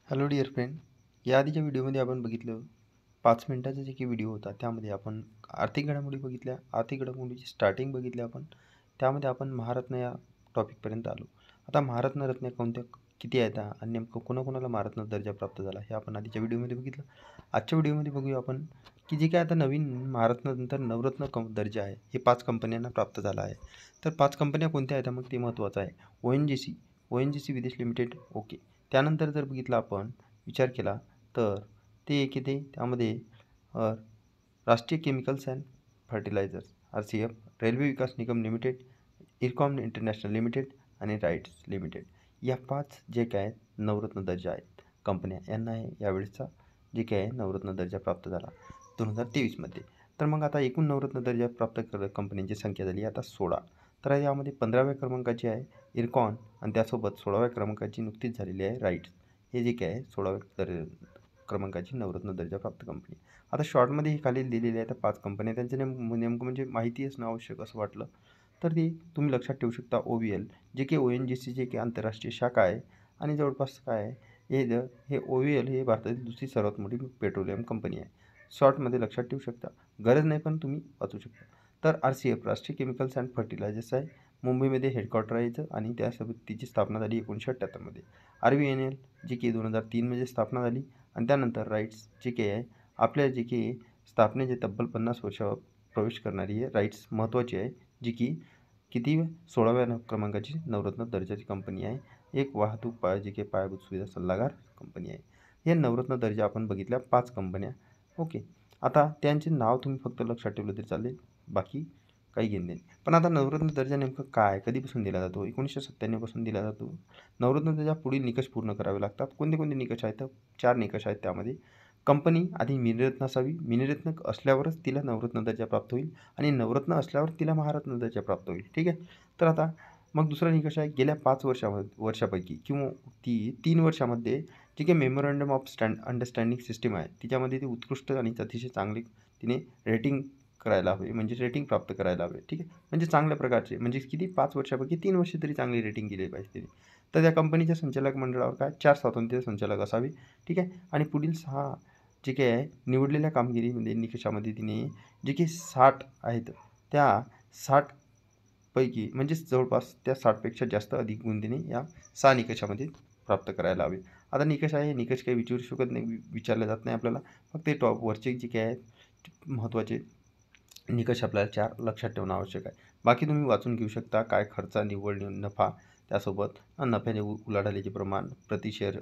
Hello dear friend. या आधीच्या व्हिडिओमध्ये आपण बघितलं 5 मिनिटाचा जे काही व्हिडिओ होता त्यामध्ये आपण आर्थिक घडामोडी बघितल्या. आर्थिक घडामोडीची स्टार्टिंग बघितली आपण. त्यामध्ये आपण महारत्न या टॉपिकपर्यंत आलो. आता महारत्न कोणत्या किती आहेत आणि नेमकं कोणाकोणाला महारत्न दर्जा प्राप्त झाला हे आपण आधीच्या व्हिडिओमध्ये बघितलं. आजच्या व्हिडिओमध्ये बघूया आपण की जे काय आता नवीन महारत्ननंतर नवरत्न दर्जा आहे हे 5 कंपन्यांना प्राप्त झाला आहे. तर 5 कंपन्या कोणत्या आहेत मग ते महत्त्वाचं आहे. ONGC विदेश लिमिटेड. ओके. त्यानंतर जर बघितलं आपण विचार केला तर ते एक येते त्यामध्ये Rashtriya chemicals and fertilizers RCF, railway Vikas Nigam limited, IRCON international limited आणि राईट्स लिमिटेड. या 5 जे काय आहेत नवरत्न दर्जा आहेत कंपन्या, यांना यावेळेसचा जे काय आहे नवरत्न दर्जा प्राप्त झाला 2023मध्ये. तर मग आता एकूण नवरत्न दर्जा प्राप्त कंपन्यांची संख्या झाली आता 16. तर यामध्ये 15व्या क्रमांकाची आहे इरकॉन आणि त्यासोबत 16व्या क्रमांकाची नुकतीच झालेली आहे राईट्स. हे जे काय आहे 16व्या क्रमांकाची नवरत्न दर्जा प्राप्त कंपनी. आता शॉर्टमध्ये हे खाली दिलेले आहेत 5 कंपन्या. त्यांचं नेमकं म्हणजे माहिती असणं आवश्यक असं वाटलं तर ते तुम्ही लक्षात ठेवू शकता. OVL जे की ONGC जे की आंतरराष्ट्रीय शाखा आहे आणि जवळपास काय आहे हे OVL हे भारतातील दुसरी सर्वात मोठी पेट्रोलियम कंपनी आहे. शॉर्टमध्ये लक्षात ठेवू शकता, गरज नाही पण तुम्ही वाचू शकता. तर RCF राष्ट्रीय केमिकल्स अँड फर्टिलायझर्स आहे. मुंबईमध्ये हेडक्वार्टर आहे याचं आणि त्यासोबत तिची स्थापना झाली 1978मध्ये. RVNL जी की 2003मध्ये स्थापना झाली आणि त्यानंतर राईट्स जे काही आहे आपल्या जे की स्थापनेचे तब्बल 50 वर्षावर प्रवेश करणारी आहे. राईट्स महत्त्वाची आहे जी की किती 16व्या क्रमांकाची नवरत्न दर्जाची कंपनी आहे. एक वाहतूक जी काही पायाभूत सुविधा सल्लागार कंपनी आहे. हे नवरत्न दर्जा आपण बघितल्या 5 कंपन्या. ओके. आता त्यांचे नाव तुम्ही फक्त लक्षात ठेवलं तरी चालेल, बाकी काही घेणं देणं. पण आता नवरत्न दर्जा नेमकं काय, कधीपासून दिला जातो? 1997 पासून दिला जातो. नवरत्न दर्जा पुढील निकष पूर्ण करावे लागतात. कोणते कोणते निकष आहेत? 4 निकष आहेत त्यामध्ये. कंपनी आधी मिनिरत्न असावी. मिनिरत्न असल्यावरच तिला नवरत्न दर्जा प्राप्त होईल आणि नवरत्न असल्यावर तिला महारत्न दर्जा प्राप्त होईल. ठीक आहे. तर आता मग दुसरा निकष आहे गेल्या 5 वर्षापैकी किंवा 3 वर्षामध्ये जी काही मेमोरंडम ऑफ अंडरस्टँडिंग सिस्टीम आहे तिच्यामध्ये ती उत्कृष्ट आणि अतिशय चांगली तिने रेटिंग करायला हवे, म्हणजे रेटिंग प्राप्त करायला हवे. ठीक आहे. म्हणजे चांगल्या प्रकारचे, म्हणजे किती 5 वर्षापैकी 3 वर्ष तरी चांगली रेटिंग केली पाहिजे तिने. तर त्या कंपनीच्या संचालक मंडळावर काय 4 स्वातंत्र्य संचालक असावे. ठीक आहे. आणि पुढील 6 जे काही आहे निवडलेल्या कामगिरीमध्ये निकषामध्ये तिने जे काही 60 आहेत त्या 60 पैकी म्हणजे जवळपास त्या 60पेक्षा जास्त अधिक गुण तिने या 6 निकषामध्ये प्राप्त करायला हवे. आता निकष आहे, निकष काही विचारू शकत नाही, विचारले जात नाही आपल्याला. फक्त ते टॉपवरचे जे काही आहेत महत्त्वाचे निकष आपल्याला 4 लक्षात ठेवणं आवश्यक आहे. बाकी तुम्ही वाचून घेऊ शकता. काय खर्च, निव्वळ नफा, त्यासोबत नफ्याने उलाढालीचे प्रमाण, प्रति शेअर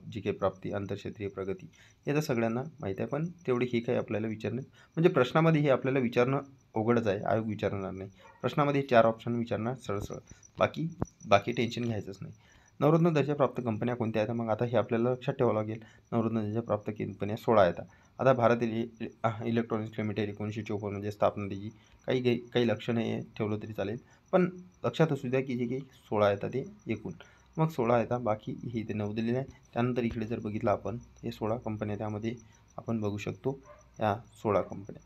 जी काही प्राप्ती, आंतरक्षेत्रीय प्रगती, हे तर सगळ्यांना माहीत आहे. पण तेवढे हे काही आपल्याला विचारणं म्हणजे प्रश्नामध्ये हे आपल्याला विचारणं अवघडच आहे. आयोग विचारणार नाही. प्रश्नामध्ये 4 ऑप्शन विचारणार सरळ. बाकी टेन्शन घ्यायचंच नाही. नवरत्न दर्जा प्राप्त कंपन्या कोणत्या आहेत? मग आता हे आपल्याला लक्षात ठेवावं लागेल. नवरत्न दर्जा प्राप्त कंपन्या 16 आहेत. आता भारत इलेक्ट्रॉनिक्स लिमिटेड 1954 मध्ये स्थापना त्याची. काही लक्षणं हे ठेवलं तरी चालेल, पण लक्षात असू द्या की जे काही 16 येतात ते एकूण. मग 16 येतात, बाकी हे इथे 9 दिलेले आहे. त्यानंतर इकडे जर बघितलं आपण हे 16 कंपन्या त्यामध्ये आपण बघू शकतो या 16 कंपन्या.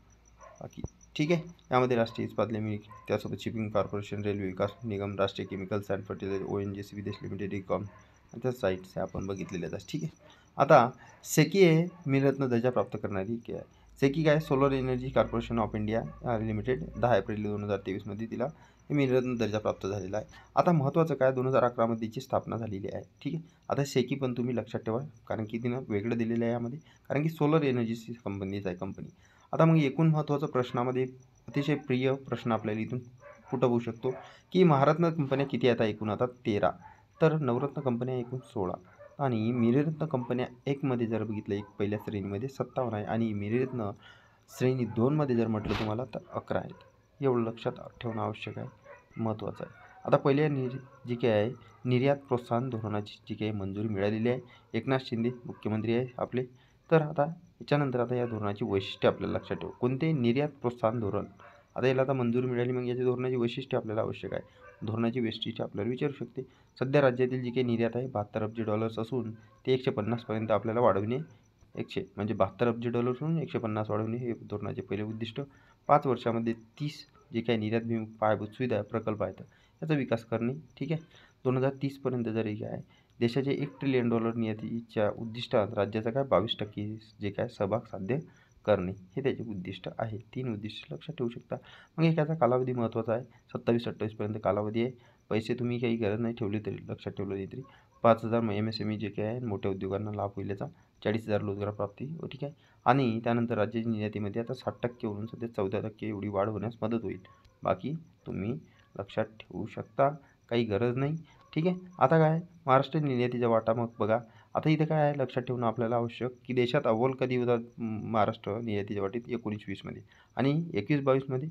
बाकी ठीक आहे. यामध्ये राष्ट्रीय इस्पात लिमिटेड, त्यासोबत शिपिंग कॉर्पोरेशन, रेल्वे विकास निगम, राष्ट्रीय केमिकल्स अँड फर्टिलायझर, ONGC विदेश लिमिटेड, इकॉम आणि त्या साईट्स आपण बघितलेल्या आहेत. ठीक आहे. आता सेकी आहे मिनिरत्न दर्जा प्राप्त करणारी काय आहे. सेकी काय solar energy corporation of India limited 10 April 2023मध्ये तिला हे मिनिरत्न दर्जा प्राप्त झालेला आहे. आता महत्त्वाचं काय 2011मध्ये तिची स्थापना झालेली आहे. ठीक आहे. आता सेकी पण तुम्ही लक्षात ठेवा, कारण की तिनं वेगळं दिलेलं आहे यामध्ये, कारण की सोलर एनर्जीची कंपनीच आहे कंपनी. आता मग एकूण महत्त्वाचं प्रश्नामध्ये अतिशय प्रिय प्रश्न आपल्याला इथून पुट होऊ शकतो की महारत्न कंपन्या किती आहेत एकूण? आता 13. तर नवरत्न कंपन्या एकूण 16 आणि मिनिरत्न कंपन्या 1 मध्ये जर बघितलं, एक पहिल्या श्रेणीमध्ये 57 आहे आणि मिनिरत्न श्रेणी 2 मध्ये जर म्हटलं तुम्हाला तर 11 आहेत. एवढं लक्षात ठेवणं आवश्यक आहे, महत्त्वाचं आहे. आता पहिल्या जी काही आहे निर्यात प्रोत्साहन धोरणाची जी काही मंजुरी मिळालेली आहे. एकनाथ शिंदे मुख्यमंत्री आहे आपले. तर आता याच्यानंतर आता या धोरणाची वैशिष्ट्ये आपल्याला लक्षात ठेवू. कोणते? निर्यात प्रोत्साहन धोरण. आता याला आता मंजुरी मिळाली, मग याच्या धोरणाची वैशिष्ट्ये आपल्याला आवश्यक आहे. धोरणाची वैशिष्ट्ये आपल्याला विचारू शकते. सध्या राज्यातील जी काही निर्यात आहे $72 अब्ज असून ते 150 पर्यंत आपल्याला वाढविणे, 100 म्हणजे $72 अब्ज 150 वाढवणे हे धोरणाचे पहिले उद्दिष्ट. 5 वर्षामध्ये 30 जे काही निर्यातभिमुख पायाभूत सुविधा प्रकल्प आहेत याचा विकास करणे. ठीक आहे. 2030 पर्यंत जर हे आहे देशाचे $1 ट्रिलियन निर्यातीच्या उद्दिष्टात राज्याचा काय 22% जे काय सहभाग साध्य करणे हे त्याचे उद्दिष्ट आहे. 3 उद्दिष्ट लक्षात ठेवू शकता. मग एकाचा कालावधी महत्त्वाचा आहे. 27-28 पर्यंत कालावधी आहे. पैसे तुम्ही काही गरज नाही ठेवली तरी, लक्षात ठेवलं नाही तरी 5,000 MSME जे काही आहे मोठ्या उद्योगांना लाभ होईल याचा, 40,000 रोजगार प्राप्ती ठीक आहे. आणि त्यानंतर राज्याच्या निर्यातीमध्ये आता 60% वरून सध्या 14% एवढी वाढ होण्यास मदत होईल. बाकी तुम्ही लक्षात ठेवू शकता, काही गरज नाही. ठीक आहे. आता काय महाराष्ट्र निर्यातीचा वाटा मग बघा. आता इथे काय आहे लक्षात ठेवणं आपल्याला आवश्यक की देशात अव्वल कधी होता महाराष्ट्र निर्यातीच्या वाटीत 19-20 मध्ये आणि 21-22 मध्ये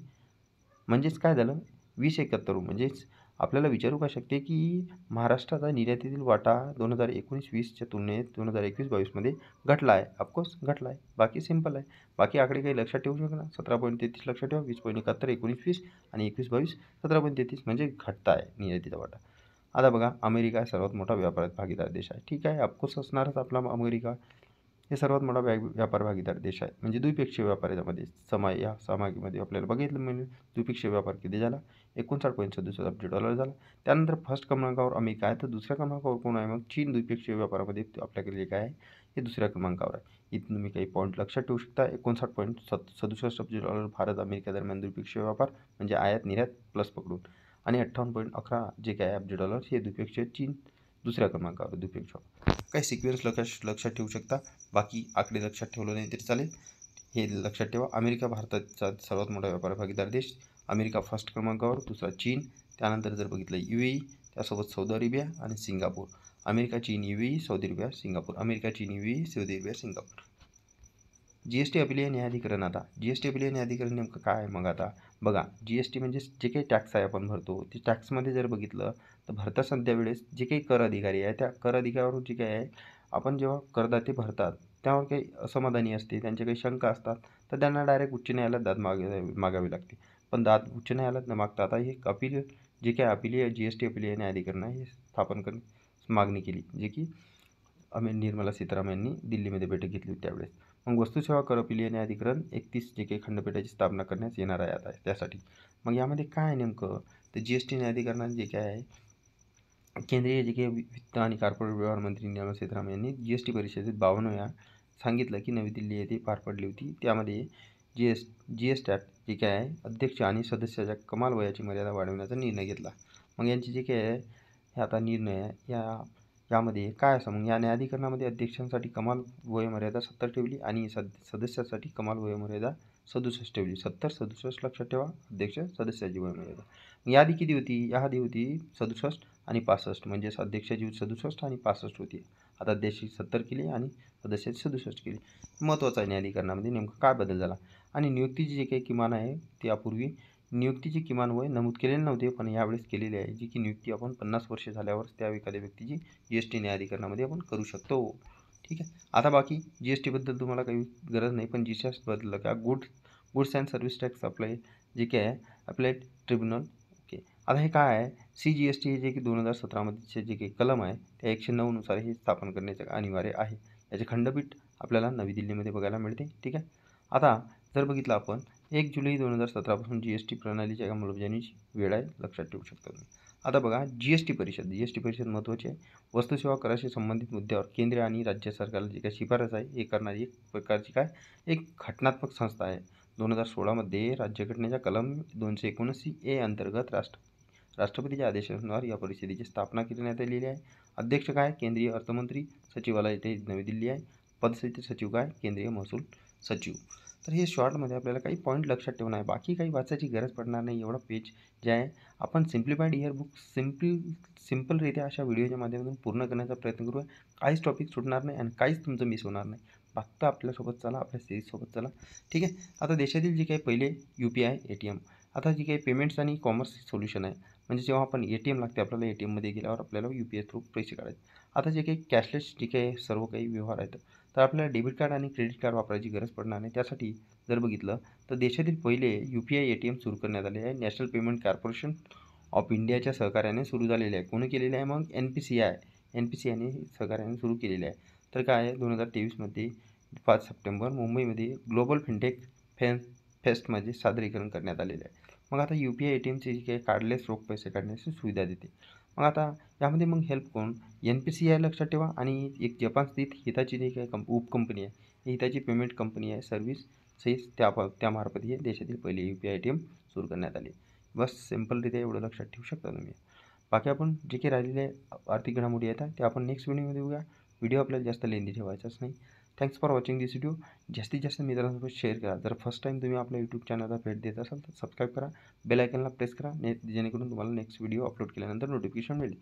म्हणजेच काय झालं 20-71 म्हणजेच आपल्याला विचारू का शकते की महाराष्ट्राचा निर्यातीतील वाटा 2019-20च्या तुलनेत 2021-22 मध्ये घटला आहे. ऑफकोर्स घटला आहे. बाकी सिंपल आहे. बाकी आकडे काही लक्षात ठेवू शकता. 17.33 लक्षात ठेवा. 20.71 19-20 आणि 21-22 17.33 म्हणजे घटता आहे निर्यातीचा वाटा. आता बघा अमेरिका सर्वात मोठा व्यापार भागीदार देश आहे. ठीक आहे. ऑफकोर्स असणारच आपला अमेरिका हे सर्वात मोठा व्यापार भागीदार देश आहे. म्हणजे द्विपक्षीय व्यापार यामध्ये या सामायिकमध्ये आपल्याला बघितलं म्हणजे द्विपक्षीय व्यापार किती झाला 59.67 अब्ज डॉलर झाला. त्यानंतर फर्स्ट क्रमांकावर अमेरिका आहे तर दुसऱ्या क्रमांकावर कोण आहे मग चीन द्विपक्षीय व्यापारामध्ये आपल्याकडे काय आहे हे दुसऱ्या क्रमांकावर आहे. इथून तुम्ही काही पॉईंट लक्षात ठेवू शकता. 59.67 अब्ज डॉलर भारत अमेरिका दरम्यान द्विपक्षीय व्यापार म्हणजे आयात निर्यात प्लस पकडून आणि 58.11 जे काय अब्ज डॉलर हे द्विपक्षीय चीन दुसऱ्या क्रमांकावर द्विपक्षीय काही सिक्वेन्स लक्षात ठेवू शकता. बाकी आकडे लक्षात ठेवलं नाही तरी चालेल. हे लक्षात ठेवा. अमेरिका भारताचा सर्वात मोठा व्यापार भागीदार देश. अमेरिका फर्स्ट क्रमांकावर, दुसरा चीन, त्यानंतर जर बघितलं UAE, त्यासोबत सौदी अरेबिया आणि सिंगापूर. अमेरिका, चीन, UAE, Saudi Arabia, Singapore. America, चीन, UAE, Saudi Arabia, Singapore. GST appeal न्यायाधिकरण. आता GST अपील न्यायाधिकरण नेमकं काय आहे मग आता बघा. GST म्हणजे जे काही टॅक्स आहे आपण भरतो ते टॅक्समध्ये जर बघितलं तर भरता सध्या वेळेस जे काही कर अधिकारी आहे त्या कर अधिकाऱ्यावर जे काही आहे आपण जेव्हा करदाते भरतात त्यावर काही असमाधानी असते, त्यांच्या काही शंका असतात तर त्यांना डायरेक्ट उच्च न्यायालयात दाद मागावी लागते. पण दाद उच्च न्यायालयात न मागता आता हे अपील जे काही अपीलीय GST अपीलीय न्यायाधिकरण आहे हे स्थापन करण्यास मागणी केली, जे की निर्मला सीतारामन यांनी दिल्लीमध्ये बैठक घेतली होती त्यावेळेस. मग वस्तू सेवा कर अपीलीय न्यायाधिकरण 31 जे काही खंडपीठाची स्थापना करण्यात येणार आहे आता त्यासाठी. मग यामध्ये काय आहे नेमकं तर GST न्यायाधिकरणाने जे काय आहे केंद्रीय जे काही वित्त आणि कॉर्पोरेट व्यवहार मंत्री निर्मला सीतारामन यांनी GST परिषदेत 52व्या सांगितलं की नवी दिल्ली येथे पार पडली होती. त्यामध्ये GSTAT जे काय आहे अध्यक्ष आणि सदस्याच्या कमाल वयाची मर्यादा वाढवण्याचा निर्णय घेतला. मग यांची जे काय आहे हे आता निर्णय आहे यामध्ये काय असं मग या न्यायाधिकरणामध्ये अध्यक्षांसाठी कमाल वयोमर्यादा 70 ठेवली आणि सदस्यासाठी कमाल वयोमर्यादा 67 ठेवली. 70-67 लक्षात ठेवा अध्यक्ष सदस्याची वयोमर्यादा. यादी किती होती? यादी होती 67 आणि 65 म्हणजेच अध्यक्षाची 67 आणि 65 होती. आता अध्यक्षाची 70 केली आणि सदस्याची 67 केली. महत्त्वाचं आहे न्यायाधिकरणामध्ये नेमकं काय बदल झाला. आणि नियुक्तीची जे काही किमान आहे ते यापूर्वी नियुक्तीचे किमान वय नमूद केलेले नव्हते पण यावेळेस केलेले आहे, जी की नियुक्ती आपण 50 वर्ष झाल्यावर त्या एखाद्या व्यक्तीची GST न्यायाधिकरणामध्ये आपण करू शकतो. ठीक आहे. आता बाकी GSTबद्दल तुम्हाला काही गरज नाही पण GST बद्दल का goods and service tax apply जे काय आहे अप्लाइड ट्रिब्युनल. ओके. आता हे काय आहे CGST हे जे की 2017 जे काही कलम आहे त्या 109 नुसार हे स्थापन करण्याचे अनिवार्य आहे. याचे खंडपीठ आपल्याला नवी दिल्लीमध्ये बघायला मिळते. ठीक आहे. आता जर बघितलं आपण 1 जुलै 2017 पासून GST प्रणालीच्या अंमलबजावणीची वेळ आहे, लक्षात ठेवू शकता तुम्ही. आता बघा GST परिषद महत्त्वाची आहे. वस्तू-सेवा कराशी संबंधित मुद्द्यावर केंद्र आणि राज्य सरकारला जी काही शिफारस आहे हे करणारी एक प्रकारची एक घटनात्मक संस्था आहे. 2016 मध्ये राज्यघटनेच्या कलम 279A अंतर्गत राष्ट्रपतीच्या आदेशानुसार या परिषदेची स्थापना करण्यात आलेली आहे. अध्यक्ष काय केंद्रीय अर्थमंत्री, सचिवालय इथे नवी दिल्ली आहे. पदसिद्ध सचिव काय केंद्रीय महसूल सचिव. तर हे शॉर्टमध्ये आपल्याला काही पॉईंट लक्षात ठेवणं आहे. बाकी काही वाचायची गरज पडणार नाही. एवढं पेज जे आहे आपण सिम्प्लिफाईड इयरबुक सिम्पलरित्या अशा व्हिडिओच्या माध्यमातून पूर्ण करण्याचा प्रयत्न करूया. काहीच टॉपिक सुटणार नाही आणि काहीच तुमचं मिस होणार नाही. फक्त आपल्यासोबत चला, आपल्या सिरीजसोबत चला. ठीक आहे. आता देशातील जे काही पहिले UPI ATM आता जी काही पेमेंट्स आणि कॉमर्स सोल्युशन आहे म्हणजे जेव्हा आपण ATM लागते आपल्याला ATMमध्ये गेल्यावर आपल्याला UPI थ्रू पैसे काढायचे. आता जे काही कॅशलेस जे काही सर्व काही व्यवहार आहेत तर आपल्याला डेबिट कार्ड आणि क्रेडिट कार्ड वापरायची गरज पडणार नाही. त्यासाठी जर बघितलं तर देशातील पहिले UPI ATM सुरू करण्यात आले आहे. नॅशनल पेमेंट कॉर्पोरेशन ऑफ इंडियाच्या सहकार्याने सुरू झालेले आहे. कोणी केलेले आहे मग NPCIने सहकार्याने सुरू केलेले आहे. तर काय आहे 2023 मध्ये 5 सप्टेंबर मुंबईमध्ये ग्लोबल फिनटेक फेस्टमध्ये सादरीकरण करण्यात आलेले आहे. मग आता UPI ATMचे जे काही कार्डलेस रोख पैसे काढण्याची सुविधा देते. मग आता यामध्ये मग हेल्प कोण? NPCI लक्षात ठेवा आणि एक जपान स्थित हिताची जी काही उपकंपनी आहे, ही हिताची पेमेंट कंपनी आहे सर्व्हिस सेस त्यामार्फत हे देशातील पहिली UPI ATM सुरू करण्यात आली. बस सिंपलरित्या एवढं लक्षात ठेवू शकता तुम्ही. बाकी आपण जे काही राहिलेले आर्थिक घडामोडी आहेत ते आपण नेक्स्ट व्हिडिओमध्ये बघूया. व्हिडिओ आपल्याला जास्त लेंदी ठेवायचाच नाही. Thanks for watching this video. जास्तीत जास्त मित्रांसोबत शेअर करा. जर फर्स्ट टाईम तुम्ही आपल्या यूट्यूब चॅनलला भेट देत असाल तर सबस्क्राईब करा, बेल आयकॉनला प्रेस करा जेणेकरून तुम्हाला नेक्स्ट व्हिडिओ अपलोड केल्यानंतर नोटिफिकेशन मिळेल.